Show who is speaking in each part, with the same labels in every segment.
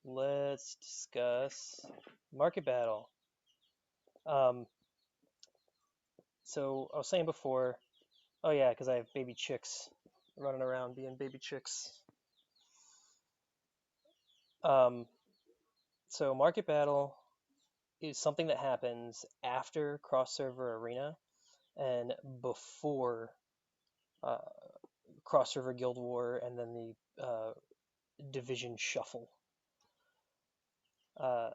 Speaker 1: let's discuss market battle. Um, so I was saying before, oh yeah, because I have baby chicks running around being baby chicks. Um, so market battle is something that happens after cross server arena and before uh, cross server guild war and then the division shuffle. Uh,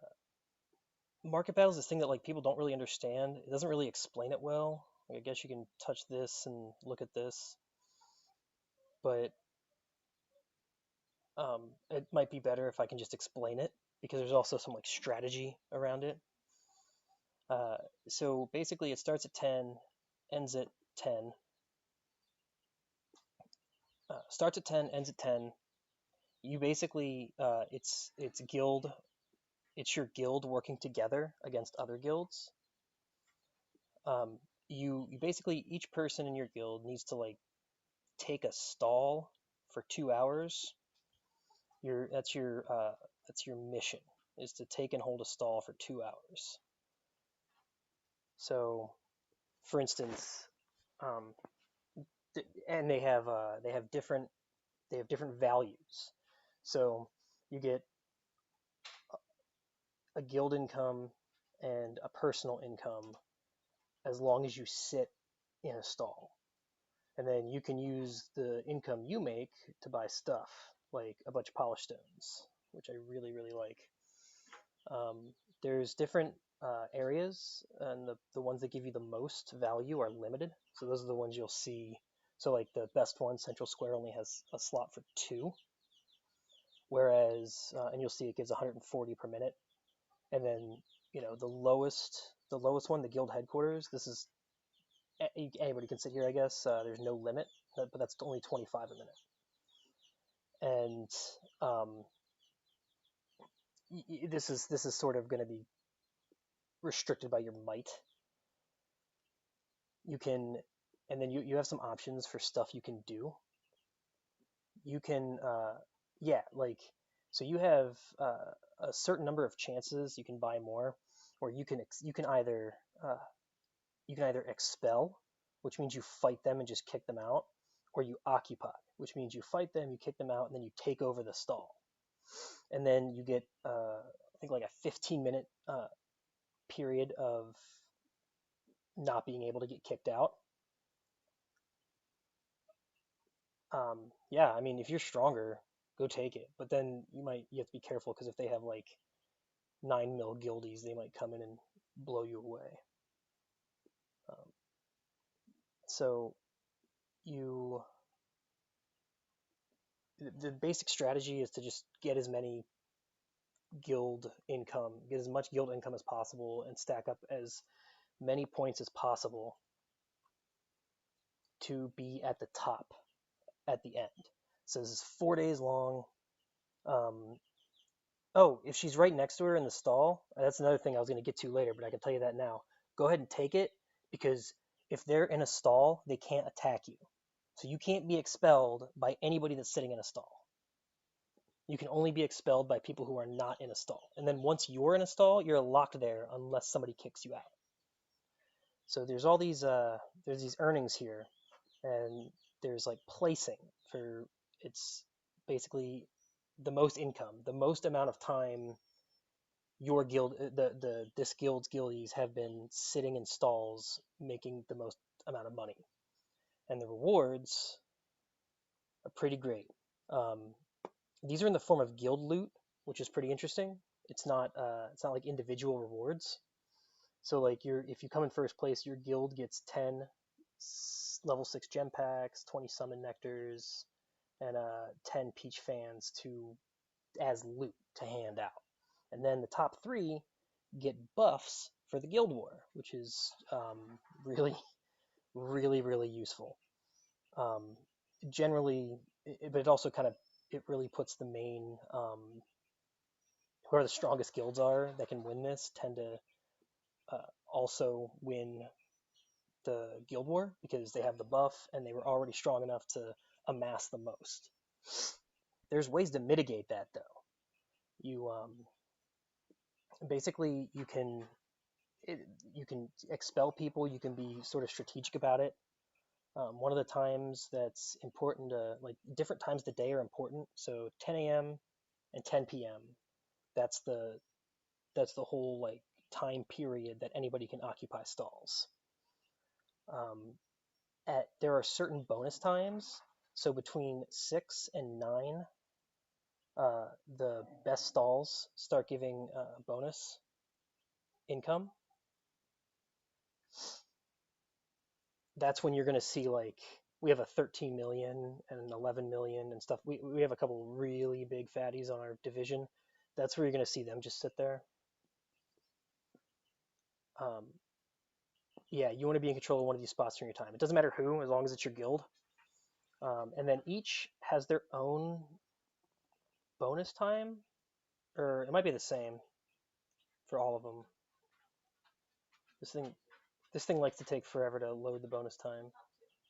Speaker 1: market battle is this thing that like people don't really understand. It doesn't really explain it well. Like, I guess you can touch this and look at this, but it might be better if I can just explain it because there's also some like strategy around it. Uh, so basically, it starts at 10, ends at 10. Starts at 10, ends at 10. You basically, it's guild, it's your guild working together against other guilds. You basically each person in your guild needs to like take a stall for 2 hours. That's your mission is to take and hold a stall for 2 hours. So, for instance, um, and they have different values. So you get a guild income and a personal income as long as you sit in a stall. And then you can use the income you make to buy stuff like a bunch of polish stones, which I really, really like. There's different areas, and the ones that give you the most value are limited. So those are the ones you'll see. So like the best one, Central Square, only has a slot for two, whereas and you'll see it gives 140 per minute. And then the lowest one, the guild headquarters. This is anybody can sit here, I guess. There's no limit, but that's only 25 a minute. And um, this is sort of going to be restricted by your might. You can, and then you have some options for stuff you can do. You can, yeah, like so you have a certain number of chances you can buy more, or uh, you can either expel, which means you fight them and just kick them out, or you occupy, which means you fight them, you kick them out, and then you take over the stall. And then you get, I think, like a 15-minute period of not being able to get kicked out. Yeah, I mean, if you're stronger, go take it. But then you have to be careful because if they have like 9 mil guildies, they might come in and blow you away. Um, so you the basic strategy is to just get as much guild income as possible, and stack up as many points as possible to be at the top at the end. So this is 4 days long. Um, oh, if she's right next to her in the stall, that's another thing I was going to get to later, but I can tell you that now. Go ahead and take it because if they're in a stall, they can't attack you. So you can't be expelled by anybody that's sitting in a stall. You can only be expelled by people who are not in a stall. And then once you're in a stall, you're locked there unless somebody kicks you out. So there's these earnings here, and there's like placing for it's basically the most income, the most amount of time your guild, the this guild's guildies have been sitting in stalls making the most amount of money, and the rewards are pretty great. Um, these are in the form of guild loot, which is pretty interesting. It's not like individual rewards. So like if you come in first place, your guild gets 10 level 6 gem packs, 20 summon nectars, and 10 peach fans to as loot to hand out. And then the top three get buffs for the guild war, which is really, really, really useful. Um, Generally, but it also it really puts the main whoever the strongest guilds are that can win this tend to also win the guild war because they have the buff and they were already strong enough to amass the most. There's ways to mitigate that though. You basically you can expel people. You can be sort of strategic about it. One of the times that's important, like different times of the day are important. So 10 a.m. and 10 p.m. That's the whole like time period that anybody can occupy stalls. Um, there are certain bonus times. So between 6 and 9, the best stalls start giving bonus income. That's when you're going to see like we have a 13 million and an 11 million and stuff. We have a couple really big fatties on our division. That's where you're going to see them just sit there. Um, yeah, you want to be in control of one of these spots during your time. It doesn't matter who, as long as it's your guild. And then each has their own bonus time, or it might be the same for all of them. This thing, this thing likes to take forever to load the bonus time.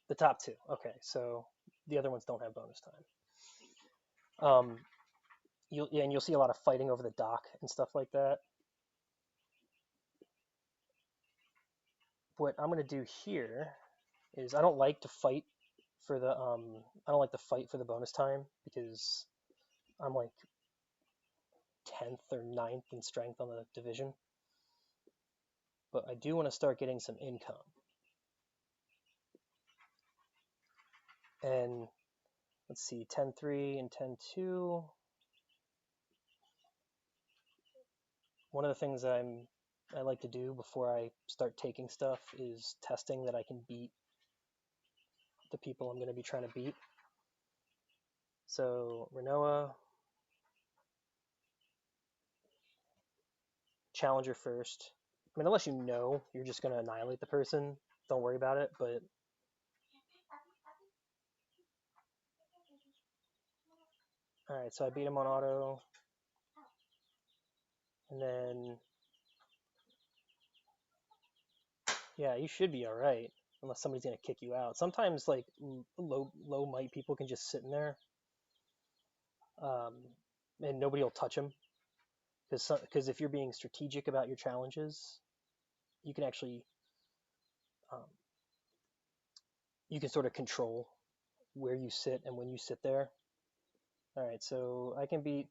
Speaker 1: The top two, okay. So the other ones don't have bonus time. You'll see a lot of fighting over the dock and stuff like that. What I'm gonna do here is I don't like to fight for the bonus time because I'm like 10th or 9th in strength on the division. But I do want to start getting some income. And let's see, 10-3 and 10-2. One of the things I like to do before I start taking stuff is testing that I can beat the people I'm going to be trying to beat. So Renoa, challenger first. I mean, unless you know you're just going to annihilate the person, don't worry about it. But all right, so I beat him on auto, and then yeah, you should be all right unless somebody's going to kick you out. Sometimes like low might people can just sit in there, um, and nobody will touch them because if you're being strategic about your challenges, you can actually um, you can sort of control where you sit and when you sit there. All right, so I can beat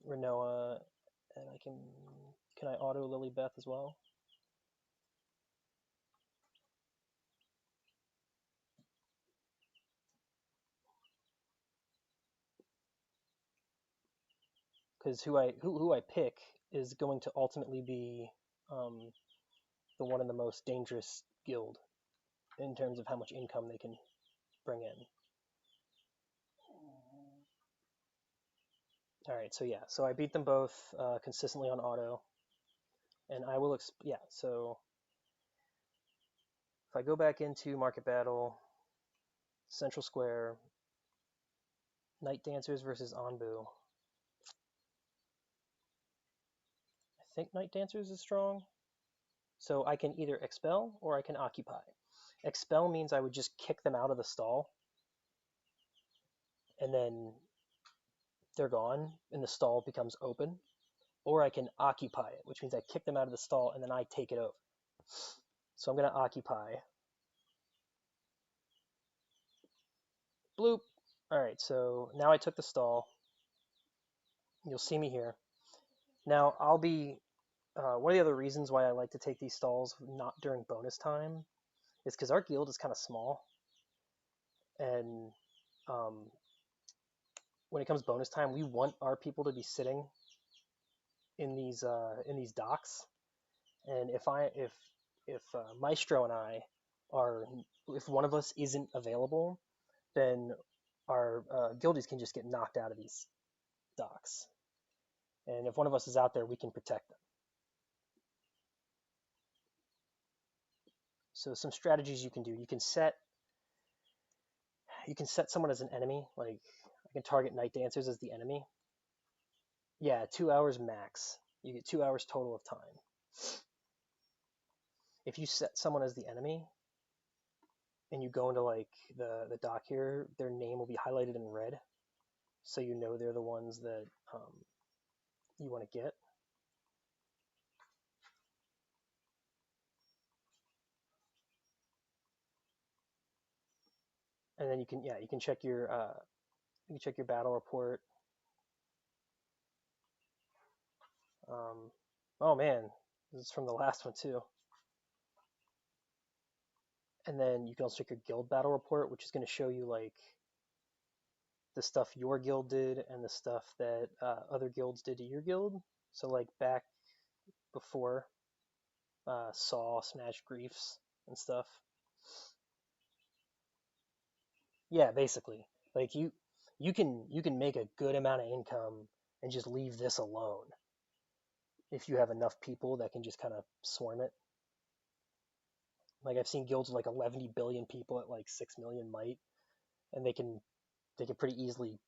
Speaker 1: Renoa, and can I auto Lilybeth as well? Because who I pick is going to ultimately be um, the one in the most dangerous guild in terms of how much income they can bring in. All right, so yeah, so I beat them both consistently on auto, and I will yeah. So if I go back into Market Battle, Central Square, Night Dancers versus Anbu. I think Night Dancers is strong, so I can either expel or I can occupy. Expel means I would just kick them out of the stall, and then they're gone, and the stall becomes open. Or I can occupy it, which means I kick them out of the stall and then I take it over. So I'm going to occupy. Bloop. All right, so now I took the stall. You'll see me here. Now I'll be. One of the other reasons why I like to take these stalls not during bonus time is because our guild is kind of small, and um, when it comes bonus time, we want our people to be sitting in these docks. And if Maestro and I are if one of us isn't available, then our guildies can just get knocked out of these docks. And if one of us is out there, we can protect them. So some strategies you can do. You can set someone as an enemy. Like I can target Night Dancers as the enemy. Yeah, 2 hours max. You get 2 hours total of time. If you set someone as the enemy and you go into like the dock here, their name will be highlighted in red, so you know they're the ones that you want to get. And then you can check your battle report. Um, oh man, this is from the last one too. And then you can also check your guild battle report, which is going to show you like the stuff your guild did and the stuff that other guilds did to your guild. So like back before Saw, Smash Griefs, and stuff. Yeah, basically, like you can make a good amount of income and just leave this alone if you have enough people that can just kind of swarm it. Like I've seen guilds with like 11 billion people at like 6 million might, and they can pretty easily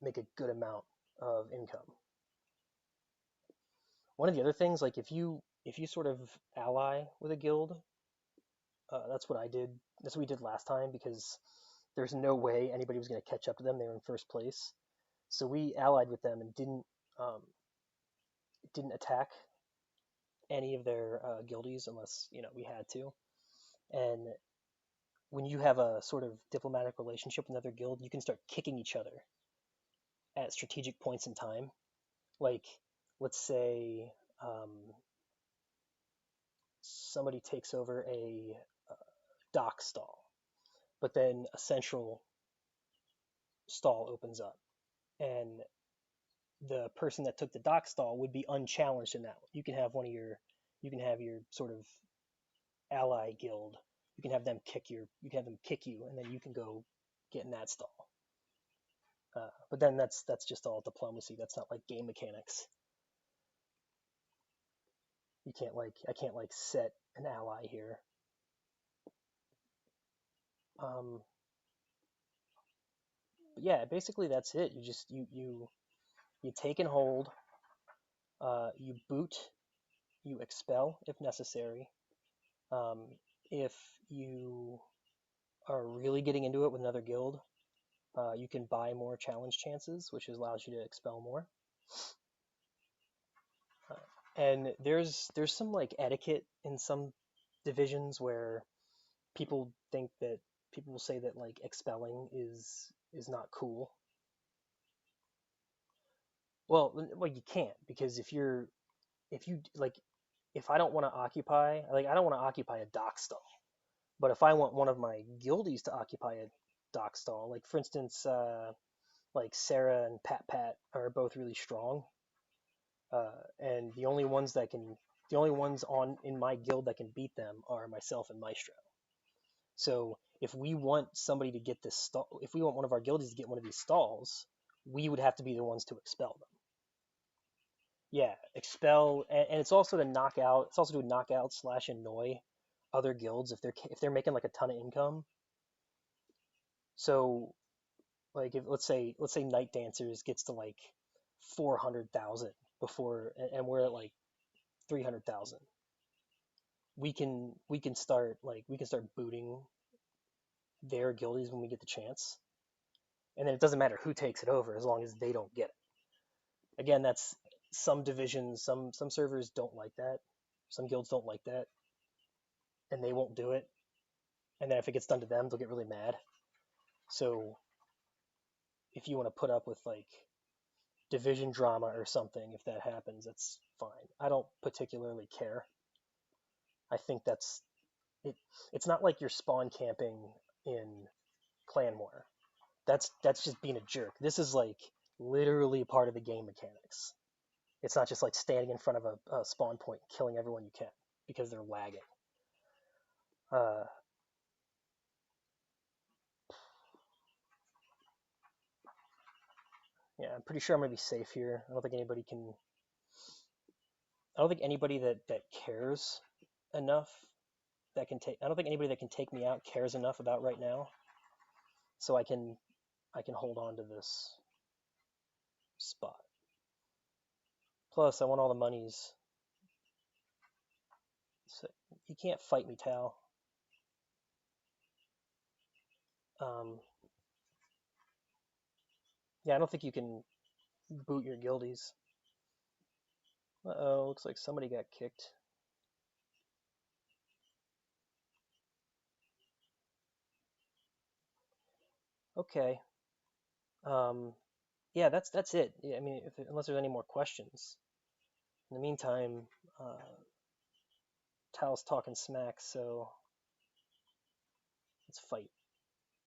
Speaker 1: make a good amount of income. One of the other things, like if you sort of ally with a guild, that's what I did. That's what we did last time because there's no way anybody was going to catch up to them. They were in first place, so we allied with them and um, didn't attack any of their guildies unless we had to. And when you have a sort of diplomatic relationship with another guild, you can start kicking each other at strategic points in time. Like, let's say somebody takes over a dock stall, but then a central stall opens up, and the person that took the dock stall would be unchallenged in that one. You can have your sort of ally guild. You can have them kick you, and then you can go get in that stall. But then that's just all diplomacy. That's not like game mechanics. You can't like I can't like set an ally here. Um, but yeah, basically that's it. You take and hold. You boot. You expel if necessary. Um, if you are really getting into it with another guild, you can buy more challenge chances, which allows you to expel more. And there's some like etiquette in some divisions where people think that people will say that like expelling is not cool. Well, you can't because if you like if I don't want to occupy like I don't want to occupy a dock stall, but if I want one of my guildies to occupy a dock stall, like for instance, like Sarah and Pat Pat are both really strong, and the only ones on in my guild that can beat them are myself and Maestro. So if we want somebody to get this stall, if we want one of our guildies to get one of these stalls, we would have to be the ones to expel them. Yeah, expel, and it's also to knock out. It's also to knock out slash annoy other guilds if they're making like a ton of income. So like if let's say Night Dancers gets to like 400,000 before, and we're at like 300,000. We can start booting their guildies when we get the chance, and then it doesn't matter who takes it over as long as they don't get it. Again, that's some divisions, some servers don't like that. Some guilds don't like that, and they won't do it. And then if it gets done to them, they'll get really mad. So if you want to put up with like division drama or something, if that happens, that's fine. I don't particularly care. I think it. It's not like you're spawn camping in Clan War. That's just being a jerk. This is like literally part of the game mechanics. It's not just like standing in front of a spawn point and killing everyone you can because they're lagging. Uh, yeah, I'm pretty sure I'm gonna be safe here. I don't think anybody that cares enough that can take. I don't think anybody that can take me out cares enough about right now. So I can hold on to this spot. Plus, I want all the monies. So you can't fight me, Tal. Um, yeah, I don't think you can boot your guildies. Uh-oh, looks like somebody got kicked. Okay. Um, yeah, that's it. Yeah, I mean, unless there's any more questions. In the meantime, Tal's talking smack, so let's fight.